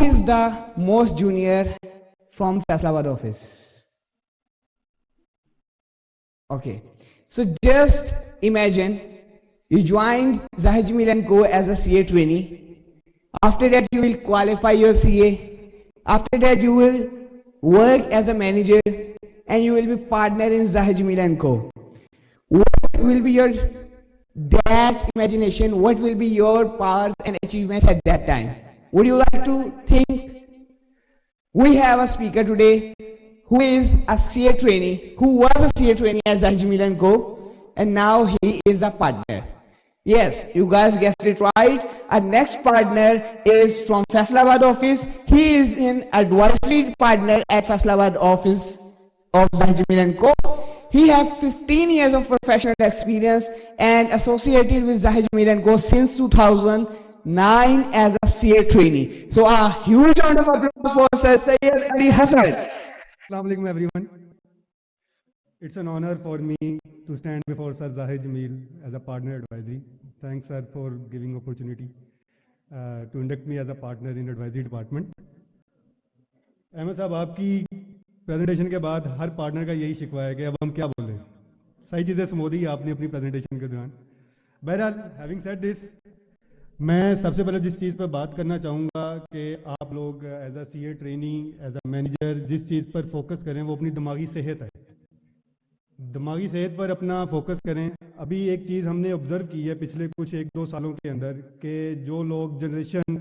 is the most junior from Faisalabad office? Okay, so just imagine you joined Zahid Jamil & Co as a CA trainee. After that you will qualify your CA. After that you will work as a manager and you will be partner in Zahid Jamil & Co. What will be your that imagination? What will be your powers and achievements at that time? Would you like to think? We have a speaker today who is a CA trainee, who was a CA trainee at Zahid Jamil & Co, and now he is the partner. Yes, you guys guessed it right. Our next partner is from Faisalabad office. He is an advisory partner at Faisalabad office of Zahid Jamil & Co. He has 15 years of professional experience and associated with Zahid Jamil & Co since 2009 as a CA trainee. So a huge round of applause for Sir Syed Ali Hassan. Assalamu alaikum everyone. It's an honor for me to stand before Sir Zahid Jamil as a partner advisory. Thanks sir for giving opportunity to induct me as a partner in advisory department. Ahmad صاحب آپ کی presentation کے بعد ہر partner کا یہی شکوہ ہے کہ اب ہم کیا بولیں. صحیح چیزیں سمو دی آپ نے اپنی پریزنٹیشن کے دوران. بہرحال ہیونگ سیڈ دس, میں سب سے پہلے جس چیز پر بات کرنا چاہوں گا کہ آپ لوگ as a C A trainee, as a manager جس چیز پر فوکس کریں وہ اپنی دماغی صحت ہے. دماغی صحت پر اپنا فوکس کریں. ابھی ایک چیز ہم نے آبزرو کی ہے پچھلے کچھ 1-2 سالوں کے اندر کہ جو لوگ جنریشن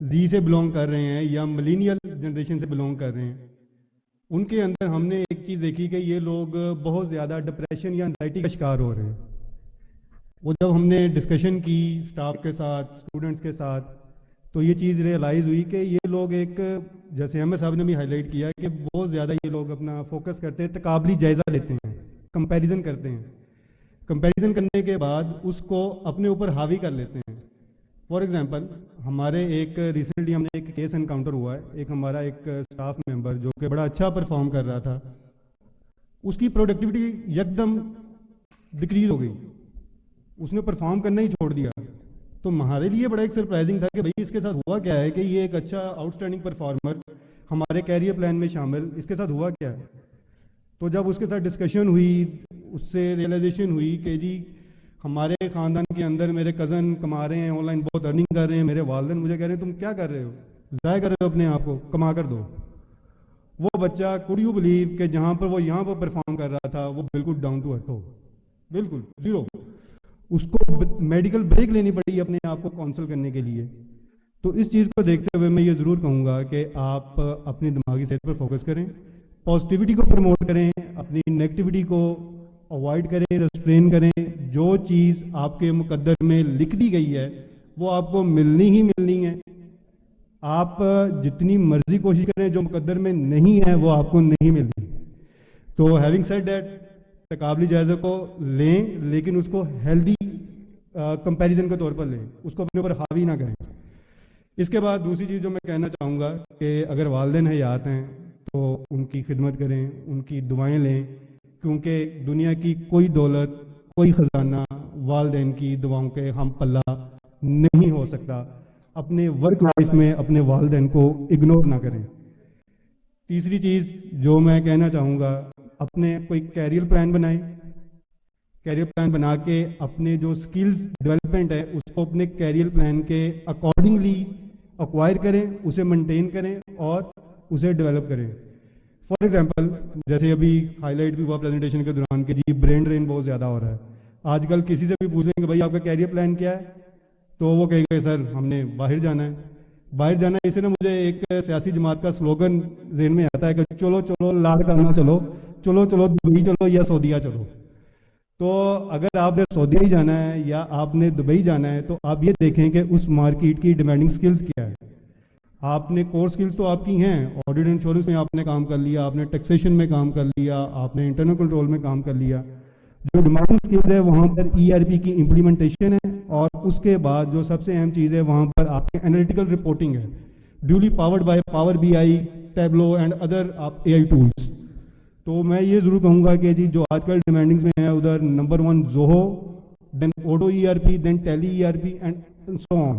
زی سے بلونگ کر رہے ہیں یا ملینیل جنریشن سے بلونگ کر رہے ہیں, ان کے اندر ہم نے ایک چیز دیکھی کہ یہ لوگ بہت زیادہ ڈپریشن یا انزائٹی کا شکار ہو رہے ہیں. وہ جب ہم نے ڈسکشن کی اسٹاف کے ساتھ, اسٹوڈنٹس کے ساتھ, تو یہ چیز ریئلائز ہوئی کہ یہ لوگ ایک, جیسے احمد صاحب نے بھی ہائی لائٹ کیا کہ بہت زیادہ یہ لوگ اپنا فوکس کرتے ہیں, تقابلی جائزہ لیتے ہیں, کمپیریزن کرتے ہیں. کمپیریزن کرنے کے بعد اس کو اپنے اوپر حاوی کر لیتے ہیں. فار ایگزامپل ہمارے ایک ریسنٹلی ہم نے ایک کیس انکاؤنٹر ہوا ہے, ایک ہمارا ایک اسٹاف ممبر جو کہ بڑا اچھا پرفارم کر رہا تھا, اس کی پروڈکٹیوٹی یکدم ڈکریز ہو گئی, اس نے پرفارم کرنا ہی چھوڑ دیا. تو ہمارے لیے بڑا ایک سرپرائزنگ تھا کہ بھئی اس کے ساتھ ہوا کیا ہے کہ یہ ایک اچھا آؤٹ اسٹینڈنگ پرفارمر ہمارے کیریئر پلان میں شامل, اس کے ساتھ ہوا کیا ہے. تو جب اس کے ساتھ ڈسکشن ہوئی, اس سے ریئلائزیشن ہوئی کہ جی ہمارے خاندان کے اندر میرے کزن کما رہے ہیں, آن لائن بہت ارننگ کر رہے ہیں, میرے والدین مجھے کہہ رہے ہیں تم کیا کر رہے ہو, ضائع کر رہے ہو اپنے آپ کو, کما کر دو. وہ بچہ could you believe کہ جہاں پر وہ یہاں پر پرفارم کر رہا تھا وہ بالکل ڈاؤن ٹو ارتھ ہو, بالکل زیرو. اس کو میڈیکل بریک لینی پڑی اپنے آپ کو کاؤنسل کرنے کے لیے. تو اس چیز کو دیکھتے ہوئے میں یہ ضرور کہوں گا کہ آپ اپنی دماغی صحت پر فوکس کریں, پازیٹیوٹی کو پروموٹ کریں, اپنی نیگیٹیوٹی کو اوائڈ کریں, ریسٹرین کریں. جو چیز آپ کے مقدر میں لکھ دی گئی ہے وہ آپ کو ملنی ہی ملنی ہے. آپ جتنی مرضی کوشش کریں, جو مقدر میں نہیں ہے وہ آپ کو نہیں ملتی. تو ہیونگ سیڈ دیٹ, تقابلی جائزہ کو لیں لیکن اس کو ہیلدی کمپیریزن کے طور پر لیں, اس کو اپنے اوپر حاوی نہ کریں. اس کے بعد دوسری چیز جو میں کہنا چاہوں گا کہ اگر والدین حیات ہیں تو ان کی خدمت کریں, ان کی دعائیں لیں, کیونکہ دنیا کی کوئی دولت, کوئی خزانہ والدین کی دعاؤں کے ہم پلہ نہیں ہو سکتا. اپنے ورک لائف میں اپنے والدین کو اگنور نہ کریں. تیسری چیز جو میں کہنا چاہوں گا, اپنے کوئی کیریئر پلان بنائیں. کیریئر پلان بنا کے اپنے جو سکلز ڈیولپمنٹ ہے اس کو اپنے کیریئر پلان کے اکارڈنگلی ایکوائر کریں, اسے مینٹین کریں اور اسے ڈیولپ کریں. فار ایگزامپل جیسے ابھی ہائی لائٹ بھی ہوا پریزنٹیشن کے دوران کہ جی برین ڈرین بہت زیادہ ہو رہا ہے. آج کل کسی سے بھی پوچھ لیں کہ بھائی آپ کا کیریئر پلان کیا ہے, تو وہ کہیں گے سر ہم نے باہر جانا ہے. باہر جانا ہے, اس نے مجھے ایک سیاسی جماعت کا سلوگن ذہن میں آتا ہے کہ چلو چلو لاڑ کرنا, چلو چلو چلو دبئی چلو یا سعودیہ چلو. تو اگر آپ نے سعودیہ ہی جانا ہے یا آپ نے دبئی جانا ہے تو آپ یہ دیکھیں کہ اس مارکیٹ کی ڈیمانڈنگ سکلز کیا ہے. آپ نے کور سکلز تو آپ کی ہیں, آڈٹ انشورنس میں آپ نے کام کر لیا, آپ نے ٹیکسیشن میں کام کر لیا, آپ نے انٹرنل کنٹرول میں کام کر لیا. جو ڈیمانڈنگ سکلز ہے وہاں پر ERP کی امپلیمنٹیشن ہے, اور اس کے بعد جو سب سے اہم چیز ہے وہاں پر آپ کے انالیٹیکل رپورٹنگ ہے, duly powered by power BI, tableau and other AI tools. تو میں یہ ضرور کہوں گا کہ جی جو آج کل ڈیمانڈنگز میں ہے ادھر number 1 Zoho, then Odoo ERP, then Tally ERP and so on.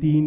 3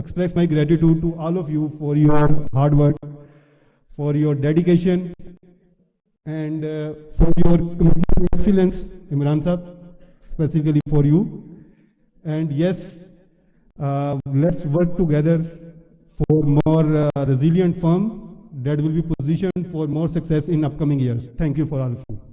express my gratitude to all of you for your hard work, for your dedication, and for your commitment to excellence, Imran Sahab, specifically for you. And yes, let's work together for more resilient firm that will be positioned for more success in upcoming years. Thank you for all of you.